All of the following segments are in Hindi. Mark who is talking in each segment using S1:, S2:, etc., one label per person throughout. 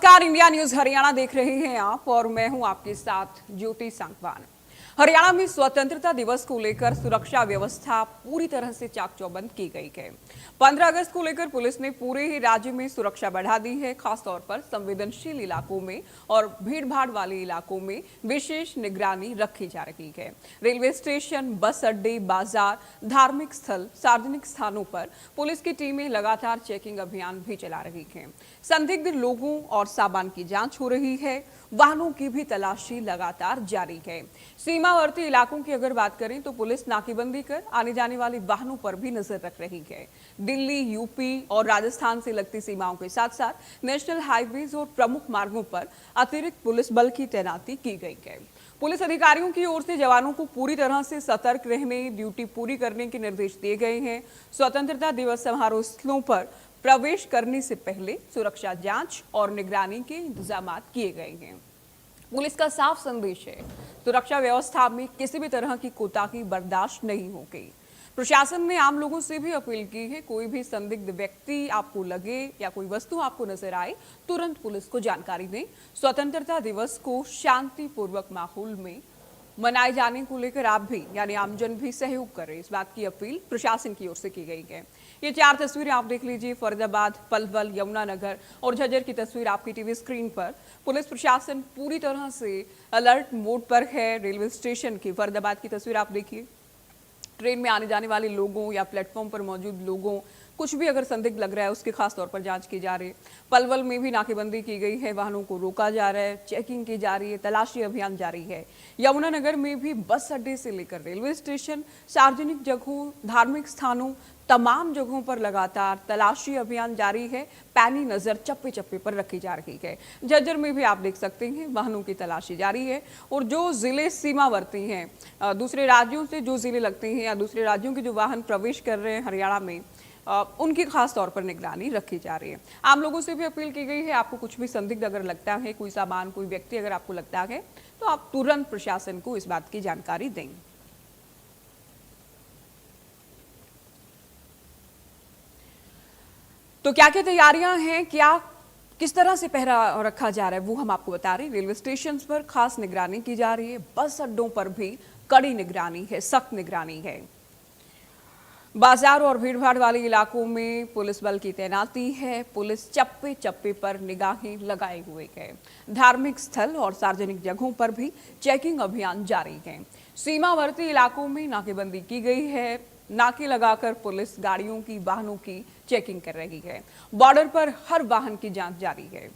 S1: नमस्कार, इंडिया न्यूज हरियाणा देख रहे हैं आप और मैं हूं आपके साथ ज्योति सांगवान। हरियाणा में स्वतंत्रता दिवस को लेकर सुरक्षा व्यवस्था पूरी तरह से चाक चौबंद की गई है। 15 अगस्त को लेकर पुलिस ने पूरे ही राज्य में सुरक्षा बढ़ा दी है। खासतौर पर संवेदनशील इलाकों में और भीड़-भाड़ वाले इलाकों में विशेष निगरानी रखी जा रही है। रेलवे स्टेशन, बस अड्डे, बाजार, धार्मिक स्थल, सार्वजनिक स्थानों पर पुलिस की टीमें लगातार चेकिंग अभियान भी चला रही है। संदिग्ध लोगों और सामान की जांच हो रही है। वाहनों की भी तलाशी लगातार जारी है। सीमावर्ती इलाकों की अगर बात करें तो पुलिस नाकेबंदी कर आने जाने वाले वाहनों पर भी नजर रख रही है। दिल्ली, यूपी और राजस्थान से लगती सीमाओं के साथ साथ नेशनल हाईवेज और प्रमुख मार्गों पर अतिरिक्त पुलिस बल की तैनाती की गई है। पुलिस अधिकारियों की ओर से जवानों को पूरी तरह से सतर्क रहने, ड्यूटी पूरी करने के निर्देश दिए गए हैं। स्वतंत्रता दिवस समारोह स्थलों पर प्रवेश करने से पहले सुरक्षा जांच और निगरानी के इंतजाम किए गए हैं। पुलिस का साफ संदेश है, सुरक्षा व्यवस्था में किसी भी तरह की कोताही बर्दाश्त नहीं होगी। प्रशासन ने आम लोगों से भी अपील की है, कोई भी संदिग्ध व्यक्ति आपको लगे या कोई वस्तु आपको नजर आए, तुरंत पुलिस को जानकारी दें। स्वतंत्रता दिवस को शांतिपूर्वक माहौल में मनाए जाने को लेकर आप भी यानी आमजन भी सहयोग करें, इस बात की अपील प्रशासन की ओर से की गई है। ये 4 तस्वीरें आप देख लीजिए, फरीदाबाद, पलवल, यमुनानगर और झज्जर की तस्वीर आपकी टीवी स्क्रीन पर। पुलिस प्रशासन पूरी तरह से अलर्ट मोड पर है। रेलवे स्टेशन की फरीदाबाद की तस्वीर आप देखिए, ट्रेन में आने जाने वाले लोगों या प्लेटफॉर्म पर मौजूद लोगों कुछ भी अगर संदिग्ध लग रहा है उसके खास तौर पर जांच की जा रही है। पलवल में भी नाकेबंदी की गई है, वाहनों को रोका जा रहा है, चेकिंग की जा रही है, तलाशी अभियान जारी है। यमुनानगर में भी बस अड्डे से लेकर रेलवे स्टेशन, सार्वजनिक जगहों, धार्मिक स्थानों, तमाम जगहों पर लगातार तलाशी अभियान जारी है। पैनी नजर चप्पे चप्पे पर रखी जा रही है। झज्जर में भी आप देख सकते हैं, वाहनों की तलाशी जारी है। और जो जिले सीमावर्ती हैं, दूसरे राज्यों से जो जिले लगते हैं या दूसरे राज्यों के जो वाहन प्रवेश कर रहे हैं हरियाणा में, उनकी खास तौर पर निगरानी रखी जा रही है। आम लोगों से भी अपील की गई है, आपको कुछ भी संदिग्ध अगर लगता है, कोई सामान, कोई व्यक्ति अगर आपको लगता है तो आप तुरंत प्रशासन को इस बात की जानकारी दें। तो क्या क्या तैयारियां हैं, किस तरह से पहरा रखा जा रहा है, वो हम आपको बता रहे हैं। रेलवे स्टेशन पर खास निगरानी की जा रही है, बस अड्डों पर भी कड़ी निगरानी है, सख्त निगरानी है। बाजार और भीड़भाड़ वाले इलाकों में पुलिस बल की तैनाती है। पुलिस चप्पे चप्पे पर निगाहें लगाए हुए है। धार्मिक स्थल और सार्वजनिक जगहों पर भी चेकिंग अभियान जारी है। सीमावर्ती इलाकों में नाकेबंदी की गई है। नाके लगाकर पुलिस गाड़ियों की, वाहनों की चेकिंग कर रही है। बॉर्डर पर हर वाहन की जांच जारी है।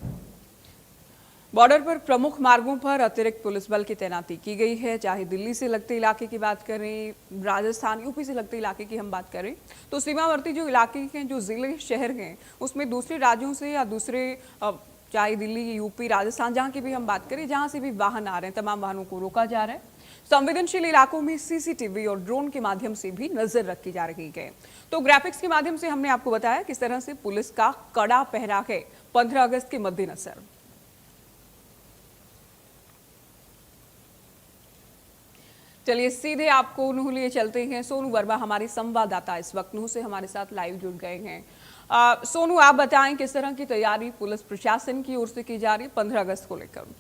S1: बॉर्डर पर प्रमुख मार्गों पर अतिरिक्त पुलिस बल की तैनाती की गई है। चाहे दिल्ली से लगते इलाके की बात करें, राजस्थान, यूपी से लगते इलाके की हम बात करें, तो सीमावर्ती जो इलाके हैं, जो जिले, शहर हैं, उसमें दूसरे राज्यों से या दूसरे चाहे दिल्ली, यूपी, राजस्थान, जहाँ की भी हम बात करें, जहाँ से भी वाहन आ रहे हैं, तमाम वाहनों को रोका जा रहा है। संवेदनशील इलाकों में सीसीटीवी और ड्रोन के माध्यम से भी नजर रखी जा रही है। तो ग्राफिक्स के माध्यम से हमने आपको बताया किस तरह से पुलिस का कड़ा पहरा है 15 अगस्त के मद्देनजर। चलिए सीधे आपको नूह लिए चलते हैं। सोनू वर्मा हमारे संवाददाता इस वक्त नूह से हमारे साथ लाइव जुड़ गए हैं। सोनू, आप बताएं किस तरह की तैयारी पुलिस प्रशासन की ओर से की जा रही है 15 अगस्त को लेकर।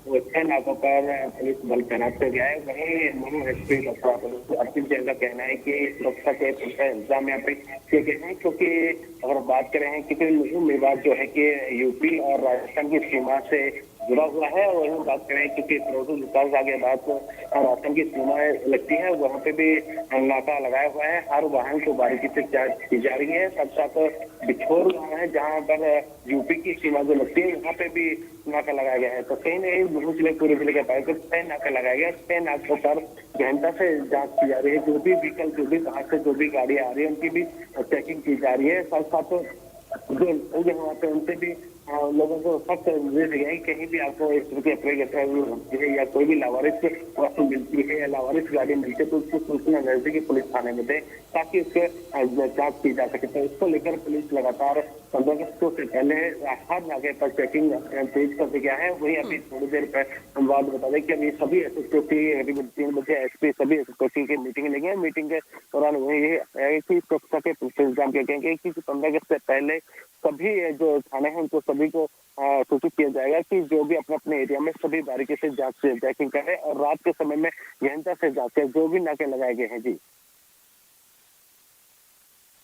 S2: छह नाकों पर पुलिस बल तैनात किया गया है। वहीं मनु एसपी डॉक्टर अर्पित जैन का कहना है कि सुरक्षा के इंतजाम यहाँ पे किए गए हैं, क्योंकि अगर बात करें कि मुहिम विभाग जो है कि यूपी और राजस्थान की सीमा से जुड़ा हुआ है, और वहीं बात करें क्योंकि फिरोजपुर विकास आगे बात राजस्थान की सीमाएं लगती है, वहाँ पे भी नाका लगाया हुआ है। हर वाहन को बारीकी से जांच की जा रही है। साथ साथ बिछोर गाँव है जहाँ पर यूपी की सीमा जो लगती है, यहाँ पे भी नाका लगाया गया है। तो कहीं नहीं मुझे जिले, पूरे जिले के पास 6 नाका लगाया गया। 6 नाकों पर गहनता से जांच की जा रही है। जो भी व्हीकल, जो भी कहाँ से जो भी गाड़ियां आ रही है, उनकी भी चेकिंग की जा रही है। साथ साथ जो लोग वहाँ पे उनसे भी लोगों को सख्त निर्देश दिया है कि कहीं भी आपको इस तरह की अप्रिय है या कोई भी लावारिस वस्तु मिलती है या लावारिस गाड़ी मिलती है तो उसको सूचना नजदीकी पुलिस थाने में दे ताकि उसके जांच की जा सके। तो इसको लेकर पुलिस लगातार 15 अगस्त से पहले हर नाके पर चेकिंग तेज कर दिया है। वही अभी थोड़ी देर बाद बता दें कि अभी सभी एसएसओ की करीब 3 बजे एसपी सभी एसएसओ की मीटिंग लेंगे। मीटिंग के दौरान वही है कि सुरक्षा के इंतजाम किए गए कि 15 अगस्त से पहले सभी जो थाने हैं उनको सभी को सूचित किया जाएगा कि जो भी अपने अपने एरिया में सभी बारीकी से जांच चेकिंग करे और रात के समय में गहनता से जांच करें जो भी नाके लगाए गए हैं। जी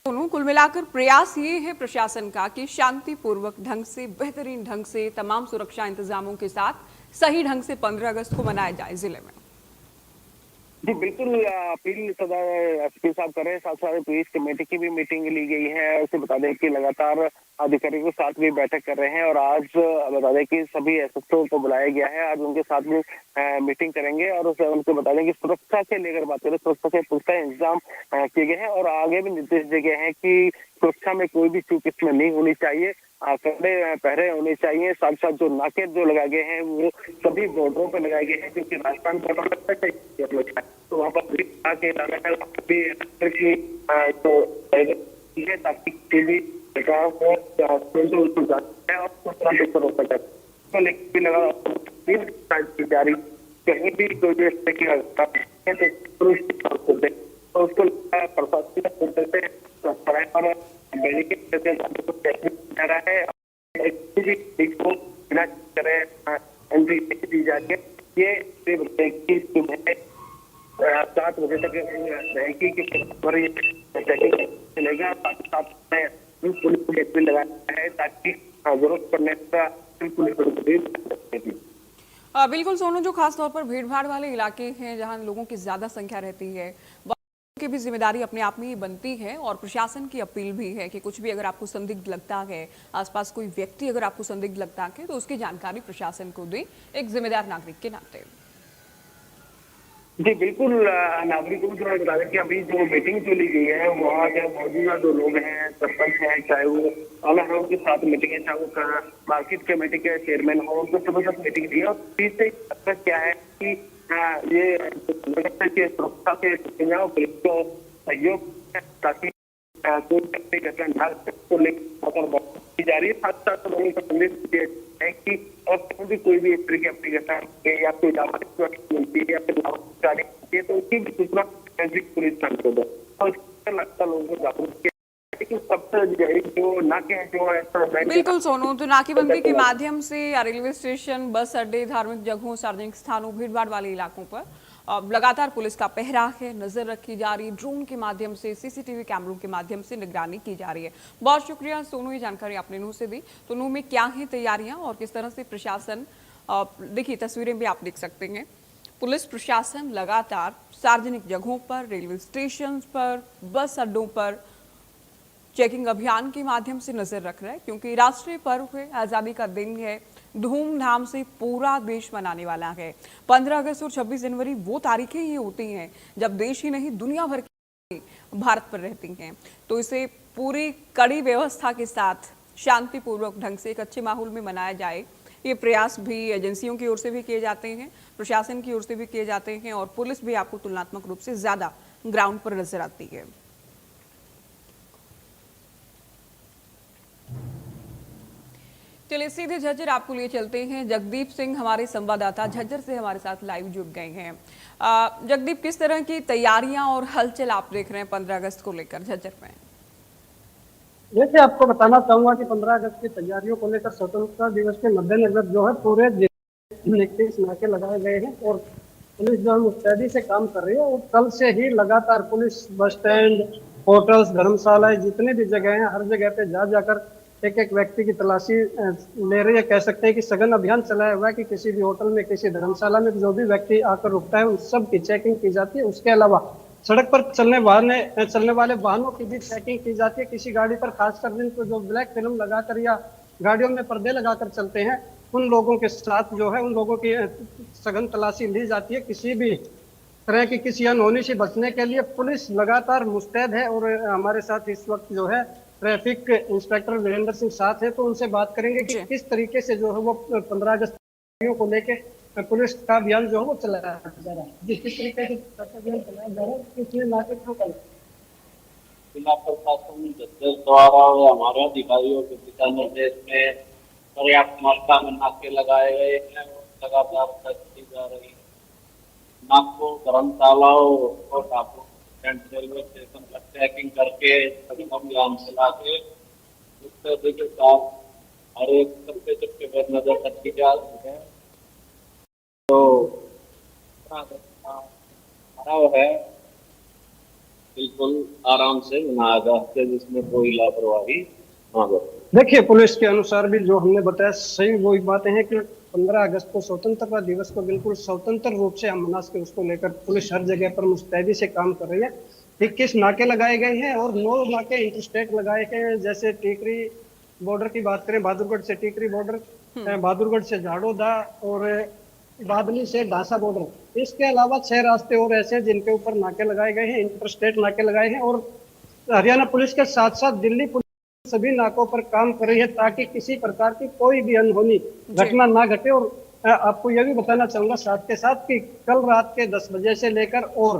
S1: दोनों कुल मिलाकर प्रयास ये है प्रशासन का कि शांतिपूर्वक ढंग से, बेहतरीन ढंग से, तमाम सुरक्षा इंतजामों के साथ सही ढंग से 15 अगस्त को मनाया जाए जिले में।
S2: जी बिल्कुल, अपील सदा एसपी साहब कर रहे हैं। साथ साथ पुलिस कमेटी की भी मीटिंग ली गई है। उसे बता दें कि लगातार अधिकारियों के साथ भी बैठक कर रहे हैं और आज बता दें कि सभी एसएसओ को बुलाया गया है। आज उनके साथ भी मीटिंग करेंगे और उसे उनको बता दें कि सुरक्षा के लेकर बात करें, सुरक्षा के पुख्ता इंतजाम किए गए हैं और आगे भी निर्देश दिए गए हैं कि सुरक्षा में कोई भी चूक इसमें नहीं होनी चाहिए। कड़े पहरे होने चाहिए। साथ साथ जो नाके जो लगाए गए हैं वो सभी बॉर्डरों पर लगाए गए हैं क्योंकि राजस्थान बॉर्डर तो वहाँ पर ताकि भी जारी कहीं भी कोई भी इस तरह की तो उसको प्रशासन जा रहा है दी जा रही है। ये 7 बजे तक रहेगी कि चलेगा। पुलिस भी लगाया है ताकि जरूरत पड़ने का पुलिस।
S1: बिल्कुल सोनू, जो खास तौर पर भीड़ भाड़ वाले इलाके हैं जहां लोगों की ज्यादा संख्या रहती है की भी जिम्मेदारी अपने आप में ही बनती है और प्रशासन की अपील भी है कि कुछ भी अगर आपको संदिग्ध लगता है, आसपास कोई व्यक्ति अगर आपको संदिग्ध लगता है तो उसकी जानकारी प्रशासन को दें एक जिम्मेदार नागरिक के नाते।
S2: जी बिल्कुल, नागरिकों को बता दें कि अभी जो मीटिंग जो ली गई है वहाँ के मौजूदा जो लोग हैं, सरपंच हैं, चाहे वो अलग है उनके साथ मीटिंग है, चाहे वो मार्केट कमेटी के चेयरमैन हो, उनके सभी साथ मीटिंग दी है। और तीसरे क्या है कि ये सुरक्षा के पुलिस को सहयोग ताकि कोई घटना को लेकर की जा रही है। साथ साथ लोगों को संदेश है कि और भी कोई भी इस तरह की अपनी घटना या कोई मिलती है या फिर गाड़ी मिलती है तो उसकी भी सूचना पुलिस को दो और लगता लोगों को जागरूक
S1: बिल्कुल सोनू, तो नाकेबंदी के माध्यम से या रेलवे स्टेशन, बस अड्डे, धार्मिक जगहों, सार्वजनिक स्थानों, भीड़भाड़ वाले इलाकों पर लगातार पुलिस का पहरा है, नजर रखी जा रही है। ड्रोन के माध्यम से, सीसीटीवी कैमरों के माध्यम से निगरानी की जा रही है। बहुत शुक्रिया सोनू, ये जानकारी आपने नूह से दी। तो नूह में क्या है तैयारियां और किस तरह से प्रशासन, देखिए तस्वीरें भी आप देख सकते हैं, पुलिस प्रशासन लगातार सार्वजनिक जगहों पर, रेलवे स्टेशन पर, बस अड्डों पर चेकिंग अभियान के माध्यम से नजर रख रहा है क्योंकि राष्ट्रीय पर्व है, आजादी का दिन है, धूमधाम से पूरा देश मनाने वाला है। 15 अगस्त और 26 जनवरी वो तारीखें ही होती हैं जब देश ही नहीं दुनिया भर की भारत पर रहती हैं। तो इसे पूरी कड़ी व्यवस्था के साथ शांतिपूर्वक ढंग से एक अच्छे माहौल में मनाया जाए, ये प्रयास भी एजेंसियों की ओर से भी किए जाते हैं, प्रशासन की ओर से भी किए जाते हैं और पुलिस भी आपको तुलनात्मक रूप से ज्यादा ग्राउंड पर नजर आती है। चलिए सीधे झज्जर आपको लिए चलते हैं। जगदीप सिंह हमारे संवाददाता झज्जर से हमारे साथ लाइव जुड़ गए हैं। जगदीप, किस तरह की तैयारियां और हलचल आप देख रहे हैं 15 अगस्त को लेकर झज्जर में?
S3: वैसे आपको बताना चाहूंगा कि 15 अगस्त की तैयारियों को लेकर स्वतंत्रता दिवस के मद्देनजर जो है पूरे 21 नाके लगाए गए हैं और पुलिस जो है मुस्तैदी से काम कर रही है। और कल से ही लगातार पुलिस बस स्टैंड, होटल्स, धर्मशालाएं, जितनी भी जगह हैं, हर जगह पे जा जाकर एक एक व्यक्ति की तलाशी ले रही है। कह सकते हैं कि सघन अभियान चलाया हुआ है कि किसी भी होटल में, किसी धर्मशाला में जो भी व्यक्ति आकर रुकता है उन सब की चेकिंग की जाती है। उसके अलावा सड़क पर चलने वाले वाहनों की भी चेकिंग की जाती है। किसी गाड़ी पर खासकर जिनको जो ब्लैक फिल्म लगाकर या गाड़ियों में पर्दे लगाकर चलते हैं उन लोगों के साथ जो है उन लोगों की सघन तलाशी ली जाती है। किसी भी तरह की किसी अनहोनी से बचने के लिए पुलिस लगातार मुस्तैद है और हमारे साथ इस वक्त जो है ट्रैफिक इंस्पेक्टर वीरेंद्र सिंह साथ है, तो उनसे बात करेंगे कि
S1: जी।
S3: किस तरीके से जो है वो 15 अगस्त को लेके पुलिस का अभियान जो है वो चलाया जा रहा है। जी, किस तरीके से अभियान चलाया जा रहा है, किसने नाके क्यों कर
S4: जिला प्रशासन जद्दर द्वारा और हमारे अधिकारियों के दिशा निर्देश में पर्याप्त मात्रा में नाके लगाए गए हैं और लगातार गश्त की जा रही है। नाकों, धर्मशालाओं और ढाबों, रेलवे स्टेशन पर चेकिंग करके सभी अभियान चला के मुस्तैदी के साथ हर एक चप्पे चप्पे पर नजर रखी जा रही है। तो हमारा है बिल्कुल आराम से मनाया जा सके, जिसमें कोई लापरवाही ना बरते।
S3: देखिए, पुलिस के अनुसार भी जो हमने बताया सही वही बातें हैं कि 15 अगस्त को स्वतंत्रता दिवस को बिल्कुल स्वतंत्र रूप से हम मना सके, उसको लेकर पुलिस हर जगह पर मुस्तैदी से काम कर रही है। 21 नाके लगाए गए हैं और 9 नाके इंटरस्टेट लगाए गए हैं। जैसे टीकरी बॉर्डर की बात करें, बहादुरगढ़ से टीकरी बॉर्डर, बहादुरगढ़ से झाड़ोदा और बादली से ढासा बॉर्डर। इसके अलावा 6 रास्ते और ऐसे हैं जिनके ऊपर नाके लगाए गए हैं, इंटरस्टेट नाके लगाए हैं। और हरियाणा पुलिस के साथ साथ दिल्ली पुलिस सभी नाकों पर काम कर रही है ताकि किसी प्रकार की कोई भी अनहोनी घटना ना घटे। और आपको यह भी बताना चाहूंगा साथ के साथ कि कल रात के 10 बजे से लेकर और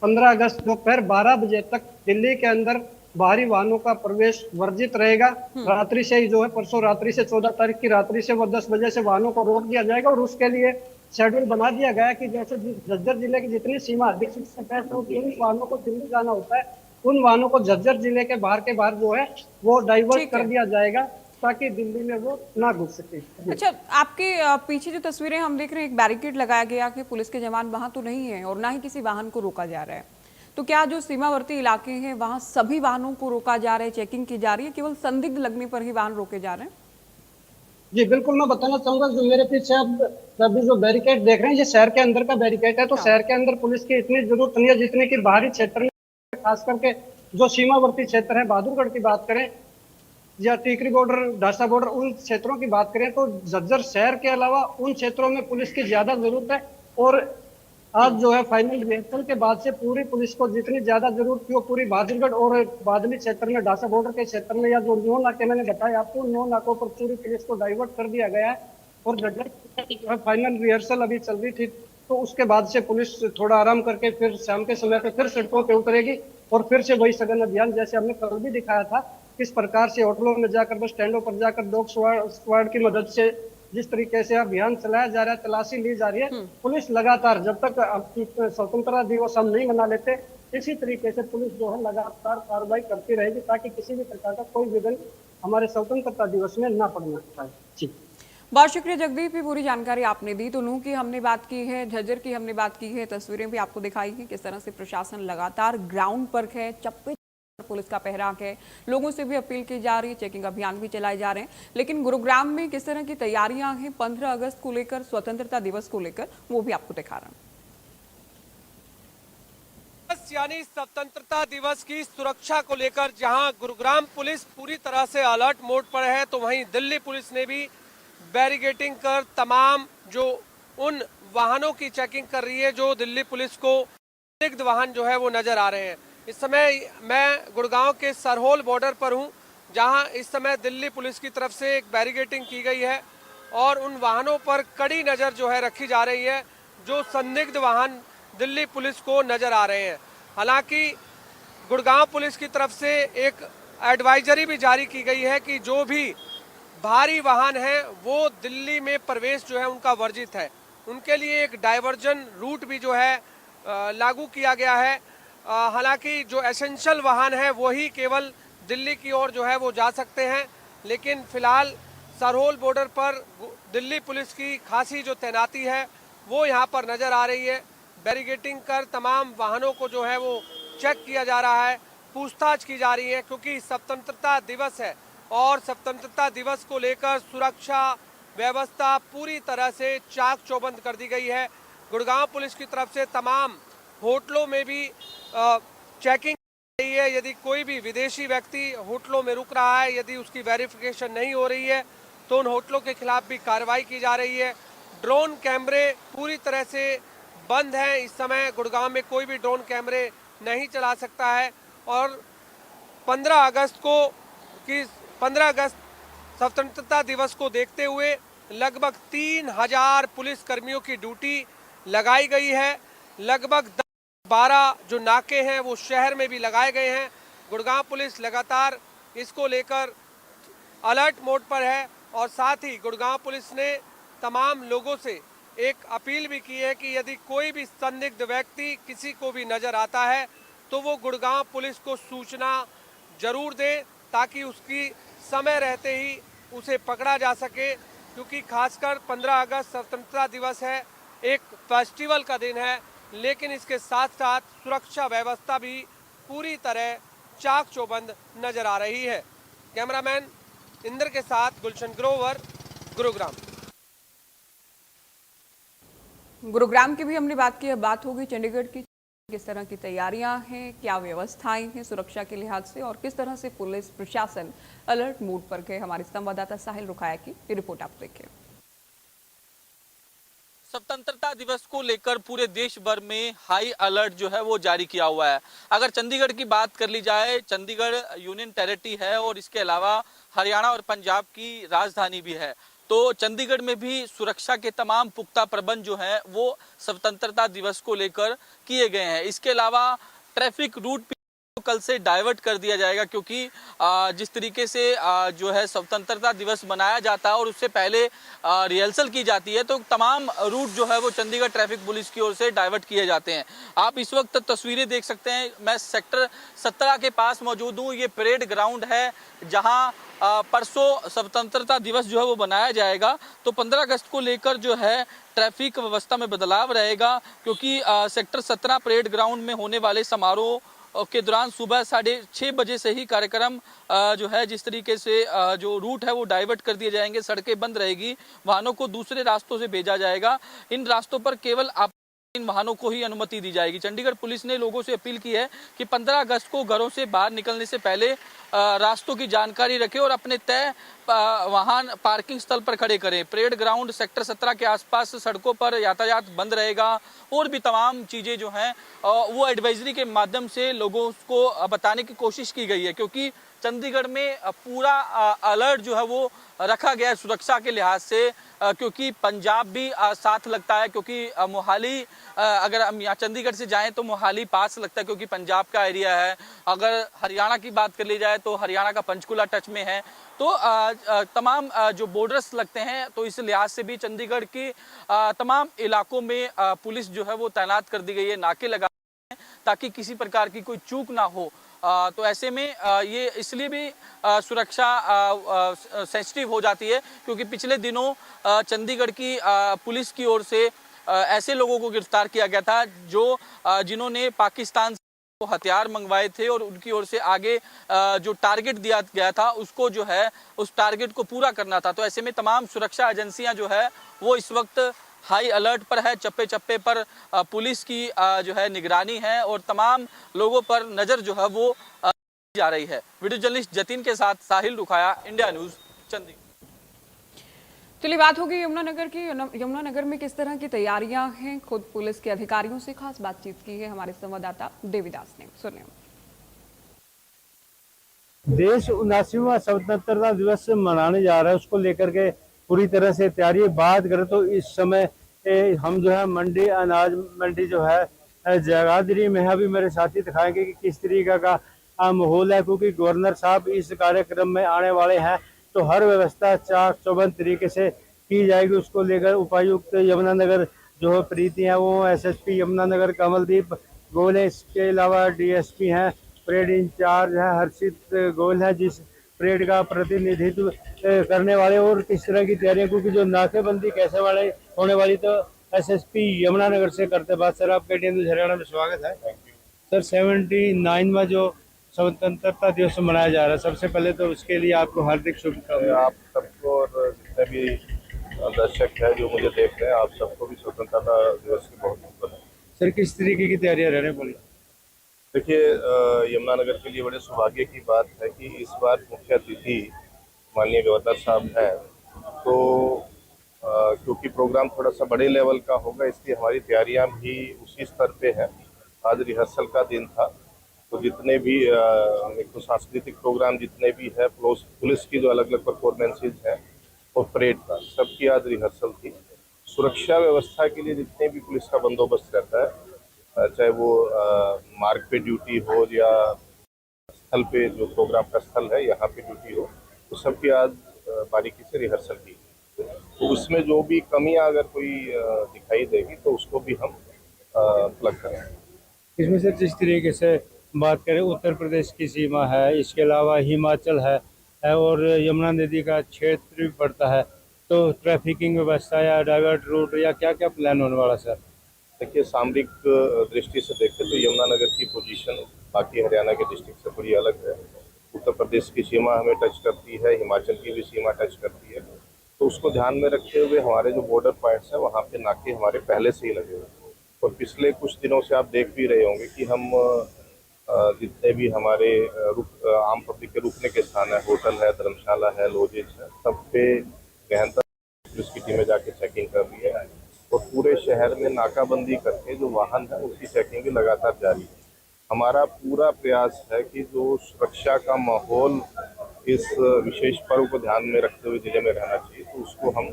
S3: 15 अगस्त दोपहर 12 बजे तक दिल्ली के अंदर बाहरी वाहनों का प्रवेश वर्जित रहेगा। रात्रि से ही जो है, परसों रात्रि से 14 तारीख की रात्रि से वो 10 बजे से वाहनों को रोक दिया जाएगा। और उसके लिए शेड्यूल बना दिया गया है कि जैसे झज्जर जिले की जितनी सीमा अधिक उन वाहनों को दिल्ली जाना होता है, उन वाहनों को झज्जर जिले के बाहर जो है वो डाइवर्ट
S1: ठीक
S3: कर
S1: है।
S3: दिया जाएगा ताकि दिल्ली में वो ना घुस सके।
S1: अच्छा, आपके पीछे जो तस्वीरें हम देख रहे हैं, एक बैरिकेड लगाया गया कि पुलिस के जवान वहां तो नहीं है और ना ही किसी वाहन को रोका जा रहा है। तो क्या जो सीमावर्ती इलाके हैं वहां सभी वाहनों को रोका जा रहा है, चेकिंग की जा रही है, केवल संदिग्ध लगने पर ही वाहन रोके जा रहे हैं?
S3: जी बिल्कुल, मैं बताना चाहूंगा जो मेरे पीछे आप अभी जो बैरिकेड देख रहे हैं, ये शहर के अंदर का बैरिकेड है। तो शहर के अंदर पुलिस की इतनी जरूरत नहीं है जितनी कि बाहरी क्षेत्र में, खास करके जो सीमावर्ती क्षेत्र है, बहादुरगढ़ की बात करें या टीकरी बॉर्डर, ढासा बॉर्डर, उन क्षेत्रों की बात करें तो झज्जर शहर के अलावा उन क्षेत्रों में पुलिस की ज्यादा जरूरत है। और आज जो है फाइनल रिहर्सल के बाद से पूरी पुलिस को जितनी ज्यादा जरूरत थी वो पूरी बहादुरगढ़ और बादली क्षेत्र में, ढासा बॉर्डर के क्षेत्र में, या जो 9 नाके मैंने बताया आपको, 9 नाकों पर पूरी पुलिस को डाइवर्ट कर दिया गया है। और झज्जर जो है फाइनल रिहर्सल अभी चल रही थी, तो उसके बाद से पुलिस थोड़ा आराम करके फिर शाम के समय पे फिर सड़कों पे उतरेगी और फिर से वही सघन अभियान जैसे हमने कल भी दिखाया था, किस प्रकार से होटलों में जाकर, बस स्टैंडों पर जाकर डॉग स्क्वाड की मदद से जिस तरीके से अभियान चलाया जा रहा है, तलाशी ली जा रही है। पुलिस लगातार जब तक स्वतंत्रता दिवस हम नहीं मना लेते, इसी तरीके से पुलिस जो है लगातार कार्रवाई करती रहेगी ताकि किसी भी प्रकार का कोई विघ्न हमारे स्वतंत्रता दिवस में ना पड़ना पाए। जी,
S1: बहुत शुक्रिया जगदीप, ये पूरी जानकारी आपने दी। तो नूह की हमने बात की है, झज्जर की हमने बात की है, तस्वीरें भी आपको दिखाई हैं किस तरह से प्रशासन लगातार ग्राउंड पर है, चप्पे पुलिस का पहरा है, लोगों से भी अपील की जा रही है, चेकिंग अभियान भी चलाए जा रहे हैं। लेकिन गुरुग्राम में किस तरह की तैयारियां हैं 15 अगस्त को लेकर, स्वतंत्रता दिवस को लेकर, वो भी आपको दिखा रहा हूं।
S5: यानी स्वतंत्रता दिवस की सुरक्षा को लेकर जहां गुरुग्राम पुलिस पूरी तरह से अलर्ट मोड पर है, तो वहीं दिल्ली पुलिस ने भी बैरिकेडिंग कर तमाम जो उन वाहनों की चेकिंग कर रही है जो दिल्ली पुलिस को संदिग्ध वाहन जो है वो नजर आ रहे हैं। इस समय मैं गुड़गांव के सरहोल बॉर्डर पर हूं, जहां इस समय दिल्ली पुलिस की तरफ से एक बैरिकेडिंग की गई है और उन वाहनों पर कड़ी नज़र जो है रखी जा रही है जो संदिग्ध वाहन दिल्ली पुलिस को नजर आ रहे हैं। हालांकि गुड़गांव पुलिस की तरफ से एक एडवाइजरी भी जारी की गई है कि जो भी भारी वाहन है वो दिल्ली में प्रवेश जो है उनका वर्जित है। उनके लिए एक डाइवर्जन रूट भी जो है लागू किया गया है। हालांकि जो एसेंशियल वाहन है वही केवल दिल्ली की ओर जो है वो जा सकते हैं, लेकिन फिलहाल सरहोल बॉर्डर पर दिल्ली पुलिस की खासी जो तैनाती है वो यहाँ पर नज़र आ रही है। बैरिकेडिंग कर तमाम वाहनों को जो है वो चेक किया जा रहा है, पूछताछ की जा रही है, क्योंकि स्वतंत्रता दिवस है और स्वतंत्रता दिवस को लेकर सुरक्षा व्यवस्था पूरी तरह से चाक चौबंद कर दी गई है। गुड़गांव पुलिस की तरफ से तमाम होटलों में भी चेकिंग की गई है। यदि कोई भी विदेशी व्यक्ति होटलों में रुक रहा है, यदि उसकी वेरिफिकेशन नहीं हो रही है तो उन होटलों के खिलाफ भी कार्रवाई की जा रही है। ड्रोन कैमरे पूरी तरह से बंद हैं। इस समय गुड़गांव में कोई भी ड्रोन कैमरे नहीं चला सकता है और 15 अगस्त को कि 15 अगस्त स्वतंत्रता दिवस को देखते हुए लगभग 3000 पुलिस कर्मियों की ड्यूटी लगाई गई है। लगभग 12 जो नाके हैं वो शहर में भी लगाए गए हैं। गुड़गांव पुलिस लगातार इसको लेकर अलर्ट मोड पर है और साथ ही गुड़गांव पुलिस ने तमाम लोगों से एक अपील भी की है कि यदि कोई भी संदिग्ध व्यक्ति किसी को भी नजर आता है तो वो गुड़गांव पुलिस को सूचना जरूर दे ताकि उसकी समय रहते ही उसे पकड़ा जा सके, क्योंकि खासकर 15 अगस्त स्वतंत्रता दिवस है, एक फेस्टिवल का दिन है, लेकिन इसके साथ साथ सुरक्षा व्यवस्था भी पूरी तरह चाक चौबंद नजर आ रही है। कैमरामैन इंद्र के साथ गुलशन ग्रोवर, गुरुग्राम।
S1: गुरुग्राम की भी हमने बात की, अब बात होगी चंडीगढ़ की। किस तरह की तैयारियां हैं, क्या व्यवस्थाएं हैं सुरक्षा के लिहाज से और किस तरह से पुलिस प्रशासन अलर्ट मोड पर गए, हमारे संवाददाता साहिल रुखाया की ये रिपोर्ट आप देखिए।
S6: स्वतंत्रता दिवस को लेकर पूरे देश भर में हाई अलर्ट जो है वो जारी किया हुआ है। अगर चंडीगढ़ की बात कर ली जाए, चंडीगढ़ यूनियन टेरिटरी है और इसके अलावा हरियाणा और पंजाब की राजधानी भी है, तो चंडीगढ़ में भी सुरक्षा के तमाम पुख्ता प्रबंध जो हैं वो स्वतंत्रता दिवस को लेकर किए गए हैं। इसके अलावा ट्रैफिक रूट कल से डाइवर्ट कर दिया जाएगा, क्योंकि जिस तरीके से जो है स्वतंत्रता दिवस मनाया जाता है और उससे पहले रिहर्सल की जाती है, तो तमाम रूट जो है वो चंडीगढ़ ट्रैफिक पुलिस की ओर से डाइवर्ट किए जाते हैं। आप इस वक्त तस्वीरें देख सकते हैं, मैं सेक्टर 17 के पास मौजूद हूँ। ये परेड ग्राउंड है जहाँ परसों स्वतंत्रता दिवस जो है वो मनाया जाएगा। तो 15 अगस्त को लेकर जो है ट्रैफिक व्यवस्था में बदलाव रहेगा, क्योंकि सेक्टर 17 परेड ग्राउंड में होने वाले समारोह के दौरान सुबह 6:30 बजे से ही कार्यक्रम जो है जिस तरीके से जो रूट है वो डाइवर्ट कर दिए जाएंगे, सड़कें बंद रहेगी, वाहनों को दूसरे रास्तों से भेजा जाएगा। इन रास्तों पर केवल इन वाहनों को ही अनुमति दी जाएगी। चंडीगढ़ पुलिस ने लोगों से अपील की है कि 15 अगस्त को घरों से बाहर निकलने से पहले रास्तों की जानकारी रखें और अपने तय वाहन पार्किंग स्थल पर खड़े करें। परेड ग्राउंड सेक्टर 17 के आसपास सड़कों पर यातायात बंद रहेगा और भी तमाम चीजें जो हैं वो एडवाइजरी के माध्यम से लोगों को बताने की कोशिश की गई है, क्योंकि चंडीगढ़ में पूरा अलर्ट जो है वो रखा गया है सुरक्षा के लिहाज से, क्योंकि पंजाब भी साथ लगता है, क्योंकि मोहाली अगर हम यहाँ चंडीगढ़ से जाएं तो मोहाली पास लगता है क्योंकि पंजाब का एरिया है। अगर हरियाणा की बात कर ली जाए तो हरियाणा का पंचकुला टच में है। तो तमाम जो बॉर्डर्स लगते हैं, तो इस लिहाज से भी चंडीगढ़ की तमाम इलाकों में पुलिस जो है वो तैनात कर दी गई है, नाके लगा ताकि किसी प्रकार की कोई चूक ना हो। तो ऐसे में ये इसलिए भी सुरक्षा सेंसिटिव हो जाती है, क्योंकि पिछले दिनों चंडीगढ़ की पुलिस की ओर से ऐसे लोगों को गिरफ्तार किया गया था जो जिन्होंने पाकिस्तान से हथियार मंगवाए थे और उनकी ओर से आगे जो टारगेट दिया गया था उसको जो है उस टारगेट को पूरा करना था। तो ऐसे में तमाम सुरक्षा एजेंसियां जो है वो इस वक्त हाई अलर्ट पर है। चप्पे चप्पे पर पुलिस की जो है निगरानी है और तमाम लोगों पर नजर जो है वो जा रही है। वीडियो जर्नलिस्ट जतिन के साथ साहिल रुखाया, इंडिया न्यूज, चंडीगढ़।
S1: चलिए बात होगी यमुनानगर की। यमुनानगर में किस तरह की तैयारियां हैं, खुद पुलिस के अधिकारियों से खास बातचीत की है हमारे संवाददाता देवीदास ने, सुनिए।
S7: देश 79वां स्वतंत्रता दिवस मनाने जा रहा है, उसको लेकर के पूरी तरह से तैयारी बात करें तो इस समय हम जो है मंडी, अनाज मंडी जो है जगाधरी में है। अभी मेरे साथी दिखाएंगे कि किस तरीके का माहौल है, क्योंकि गवर्नर साहब इस कार्यक्रम में आने वाले हैं, तो हर व्यवस्था चाक चौबंद तरीके से की जाएगी। उसको लेकर उपायुक्त यमुनानगर जो है प्रीति हैं, वो SSP यमुनानगर कमलदीप गोयल है, इसके अलावा DSP हैं, परेड इंचार्ज है हर्षित गोयल है, जिस परेड का प्रतिनिधित्व करने वाले, और किस तरह की तैयारियां, क्योंकि जो नाकेबंदी कैसे वाले होने वाली तो SSP यमुनानगर से करते बात। सर आपका इंडियन न्यूज हरियाणा में स्वागत है। सर 79वां जो स्वतंत्रता दिवस मनाया जा रहा है, सबसे पहले तो उसके लिए आपको हार्दिक शुभकामनाएं।
S8: आप सबको और जितने भी दर्शक हैं जो मुझे देख रहे हैं, आप सबको भी स्वतंत्रता दिवस की बहुत बहुत बधाई।
S7: सर किस तरीके की तैयारियां रहने वाली?
S8: देखिए, यमुनानगर के लिए बड़े सौभाग्य की बात है कि इस बार मुख्य अतिथि माननीय गवर्नर साहब हैं, तो क्योंकि प्रोग्राम थोड़ा सा बड़े लेवल का होगा, इसलिए हमारी तैयारियां भी उसी स्तर पे हैं। आज रिहर्सल का दिन था तो जितने भी एक तो सांस्कृतिक प्रोग्राम जितने भी है, पुलिस की जो अलग अलग परफॉर्मेंसेज हैं और परेड का, सबकी आज रिहर्सल थी। सुरक्षा व्यवस्था के लिए जितने भी पुलिस का बंदोबस्त रहता है, चाहे वो मार्ग पे ड्यूटी हो या स्थल पे जो प्रोग्राम का स्थल है यहाँ पे ड्यूटी हो, तो सबकी आज बारीकी से रिहर्सल की। तो उसमें जो भी कमियां अगर कोई दिखाई देगी तो उसको भी हम प्लग करेंगे।
S7: इसमें से जिस तरीके से बात करें, उत्तर प्रदेश की सीमा है, इसके अलावा हिमाचल है और यमुना नदी का क्षेत्र भी पड़ता है, तो ट्रैफिकिंग व्यवस्था या डाइवर्ट रूट या क्या क्या प्लान होने वाला सर?
S8: देखिए, सामरिक दृष्टि से देखें तो यमुनानगर की पोजीशन बाकी हरियाणा के डिस्ट्रिक्ट से थोड़ी अलग है। उत्तर प्रदेश की सीमा हमें टच करती है, हिमाचल की भी सीमा टच करती है, तो उसको ध्यान में रखते हुए हमारे जो बॉर्डर पॉइंट्स हैं वहाँ पे नाके हमारे पहले से ही लगे हुए हैं। और पिछले कुछ दिनों से आप देख भी रहे होंगे कि हम जितने भी हमारे आम पब्लिक के रुकने के स्थान है, होटल है, धर्मशाला है, लॉजेज है, सब पे गहनता पुलिस की टीमें जाके चेकिंग कर रही है और पूरे शहर में नाकाबंदी करके जो वाहन है उसकी चेकिंग भी लगातार जारी है। हमारा पूरा प्रयास है कि जो सुरक्षा का माहौल इस विशेष पर्व को ध्यान में रखते हुए जिले में रहना चाहिए, तो उसको हम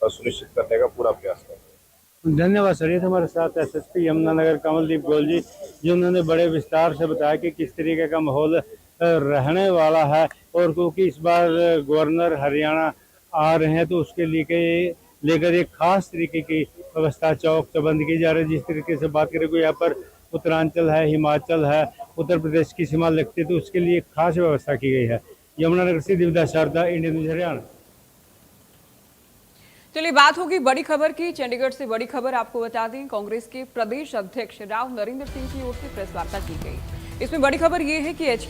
S8: सुनिश्चित करने का पूरा प्रयास करें।
S7: धन्यवाद सर। ये हमारे साथ एसएसपी यमुनानगर कमलदीप गोयल जी, जिन्होंने बड़े विस्तार से बताया कि किस तरीके का माहौल रहने वाला है। और क्योंकि इस बार गवर्नर हरियाणा आ रहे हैं तो उसके लिए लेकर एक खास तरीके की व्यवस्था चौक चौबंद की जा रही है। जिस तरीके से बात करें, कोई यहाँ पर उत्तरांचल है, हिमाचल है, उत्तर प्रदेश की सीमा लगती है, तो उसके लिए खास व्यवस्था की गई है। यमुनानगर से दिव्यदास शारदा, इंडियन न्यूज हरियाणा।
S1: चलिए, बात होगी बड़ी खबर की। चंडीगढ़ से बड़ी खबर आपको बता दें, कांग्रेस के प्रदेश अध्यक्ष राव नरेंद्र सिंह की ओर से प्रेस वार्ता की गई। इसमें बड़ी खबर ये है कि